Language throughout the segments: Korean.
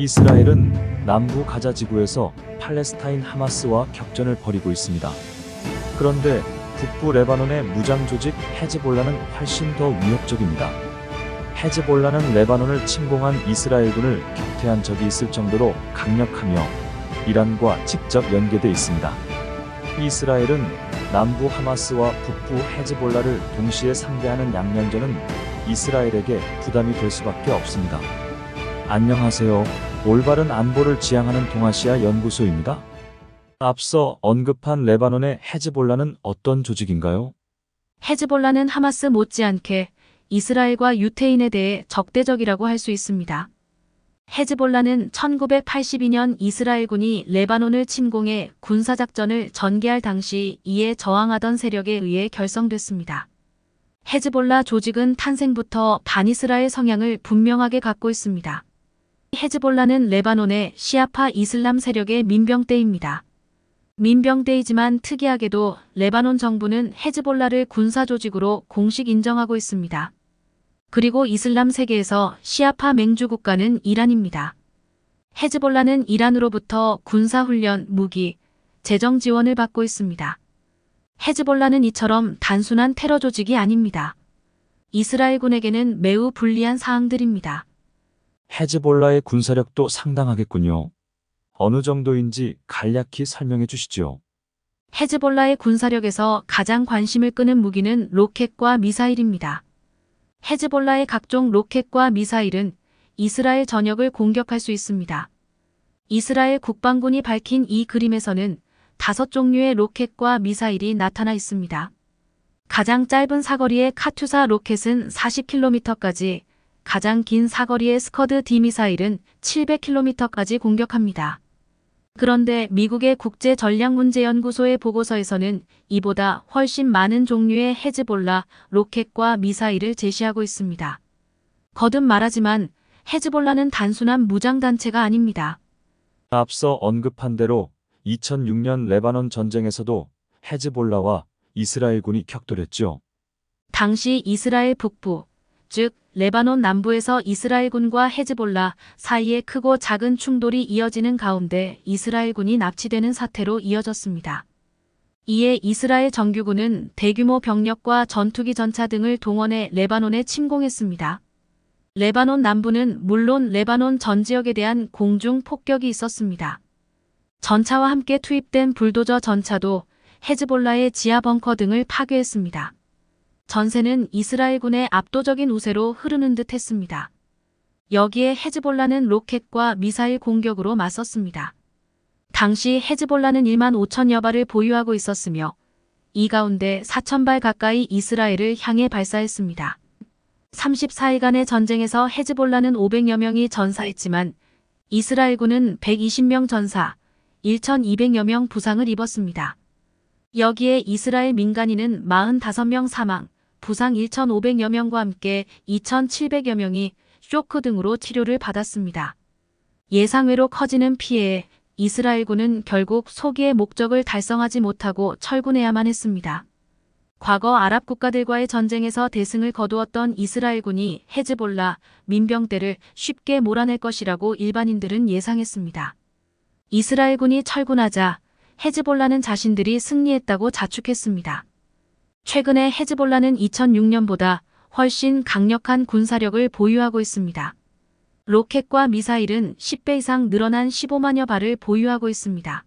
이스라엘은 남부 가자 지구에서 팔레스타인 하마스와 격전을 벌이고 있습니다. 그런데 북부 레바논의 무장 조직 헤즈볼라는 훨씬 더 위협적입니다. 헤즈볼라는 레바논을 침공한 이스라엘군을 격퇴한 적이 있을 정도로 강력하며 이란과 직접 연계돼 있습니다. 이스라엘은 남부 하마스와 북부 헤즈볼라를 동시에 상대하는 양면전은 이스라엘에게 부담이 될 수밖에 없습니다. 안녕하세요. 올바른 안보를 지향하는 동아시아 연구소입니다. 앞서 언급한 레바논의 헤즈볼라는 어떤 조직인가요? 헤즈볼라는 하마스 못지않게 이스라엘과 유태인에 대해 적대적이라고 할 수 있습니다. 헤즈볼라는 1982년 이스라엘군이 레바논을 침공해 군사작전을 전개할 당시 이에 저항하던 세력에 의해 결성됐습니다. 헤즈볼라 조직은 탄생부터 반이스라엘 성향을 분명하게 갖고 있습니다. 헤즈볼라는 레바논의 시아파 이슬람 세력의 민병대입니다. 민병대이지만 특이하게도 레바논 정부는 헤즈볼라를 군사조직으로 공식 인정하고 있습니다. 그리고 이슬람 세계에서 시아파 맹주 국가는 이란입니다. 헤즈볼라는 이란으로부터 군사훈련, 무기, 재정 지원을 받고 있습니다. 헤즈볼라는 이처럼 단순한 테러 조직이 아닙니다. 이스라엘군에게는 매우 불리한 사항들입니다. 헤즈볼라의 군사력도 상당하겠군요. 어느 정도인지 간략히 설명해 주시죠. 헤즈볼라의 군사력에서 가장 관심을 끄는 무기는 로켓과 미사일입니다. 헤즈볼라의 각종 로켓과 미사일은 이스라엘 전역을 공격할 수 있습니다. 이스라엘 국방군이 밝힌 이 그림에서는 5종류의 로켓과 미사일이 나타나 있습니다. 가장 짧은 사거리의 카투사 로켓은 40km까지, 가장 긴 사거리의 스커드 D 미사일은 700km까지 공격합니다. 그런데 미국의 국제전략문제연구소의 보고서에서는 이보다 훨씬 많은 종류의 헤즈볼라 로켓과 미사일을 제시하고 있습니다. 거듭 말하지만 헤즈볼라는 단순한 무장단체가 아닙니다. 앞서 언급한 대로 2006년 레바논 전쟁에서도 헤즈볼라와 이스라엘군이 격돌했죠. 당시 이스라엘 북부, 즉 레바논 남부에서 이스라엘군과 헤즈볼라 사이에 크고 작은 충돌이 이어지는 가운데 이스라엘군이 납치되는 사태로 이어졌습니다. 이에 이스라엘 정규군은 대규모 병력과 전투기 전차 등을 동원해 레바논에 침공했습니다. 레바논 남부는 물론 레바논 전 지역에 대한 공중 폭격이 있었습니다. 전차와 함께 투입된 불도저 전차도 헤즈볼라의 지하 벙커 등을 파괴했습니다. 전세는 이스라엘군의 압도적인 우세로 흐르는 듯 했습니다. 여기에 헤즈볼라는 로켓과 미사일 공격으로 맞섰습니다. 당시 헤즈볼라는 1만 5천여 발을 보유하고 있었으며 이 가운데 4,000발 가까이 이스라엘을 향해 발사했습니다. 34일간의 전쟁에서 헤즈볼라는 500여 명이 전사했지만 이스라엘군은 120명 전사, 1,200여 명 부상을 입었습니다. 여기에 이스라엘 민간인은 45명 사망, 부상 1,500여 명과 함께 2,700여 명이 쇼크 등으로 치료를 받았습니다. 예상외로 커지는 피해에 이스라엘군은 결국 소기의 목적을 달성하지 못하고 철군해야만 했습니다. 과거 아랍 국가들과의 전쟁에서 대승을 거두었던 이스라엘군이 헤즈볼라, 민병대를 쉽게 몰아낼 것이라고 일반인들은 예상했습니다. 이스라엘군이 철군하자 헤즈볼라는 자신들이 승리했다고 자축했습니다. 최근에 헤즈볼라는 2006년보다 훨씬 강력한 군사력을 보유하고 있습니다. 로켓과 미사일은 10배 이상 늘어난 15만여 발을 보유하고 있습니다.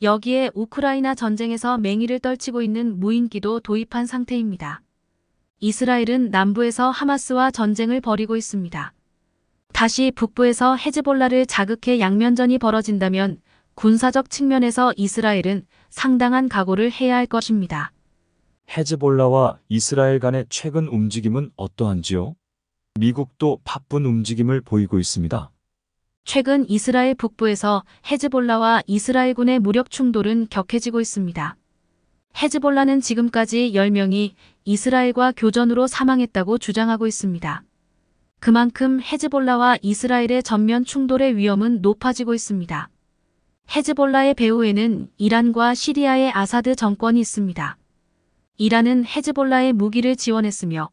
여기에 우크라이나 전쟁에서 맹위를 떨치고 있는 무인기도 도입한 상태입니다. 이스라엘은 남부에서 하마스와 전쟁을 벌이고 있습니다. 다시 북부에서 헤즈볼라를 자극해 양면전이 벌어진다면 군사적 측면에서 이스라엘은 상당한 각오를 해야 할 것입니다. 헤즈볼라와 이스라엘 간의 최근 움직임은 어떠한지요? 미국도 바쁜 움직임을 보이고 있습니다. 최근 이스라엘 북부에서 헤즈볼라와 이스라엘군의 무력 충돌은 격해지고 있습니다. 헤즈볼라는 지금까지 10명이 이스라엘과 교전으로 사망했다고 주장하고 있습니다. 그만큼 헤즈볼라와 이스라엘의 전면 충돌의 위험은 높아지고 있습니다. 헤즈볼라의 배후에는 이란과 시리아의 아사드 정권이 있습니다. 이란은 헤즈볼라의 무기를 지원했으며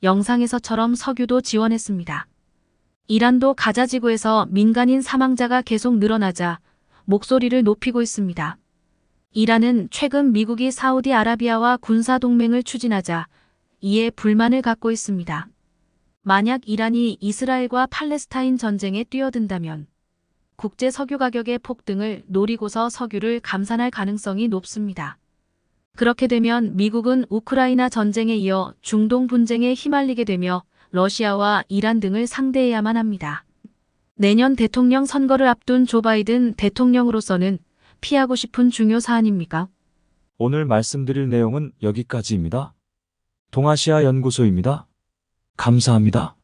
영상에서처럼 석유도 지원했습니다. 이란도 가자 지구에서 민간인 사망자가 계속 늘어나자 목소리를 높이고 있습니다. 이란은 최근 미국이 사우디아라비아와 군사 동맹을 추진하자 이에 불만을 갖고 있습니다. 만약 이란이 이스라엘과 팔레스타인 전쟁에 뛰어든다면 국제 석유 가격의 폭등을 노리고서 석유를 감산할 가능성이 높습니다. 그렇게 되면 미국은 우크라이나 전쟁에 이어 중동 분쟁에 휘말리게 되며 러시아와 이란 등을 상대해야만 합니다. 내년 대통령 선거를 앞둔 조 바이든 대통령으로서는 피하고 싶은 중요 사안입니까? 오늘 말씀드릴 내용은 여기까지입니다. 동아시아 연구소입니다. 감사합니다.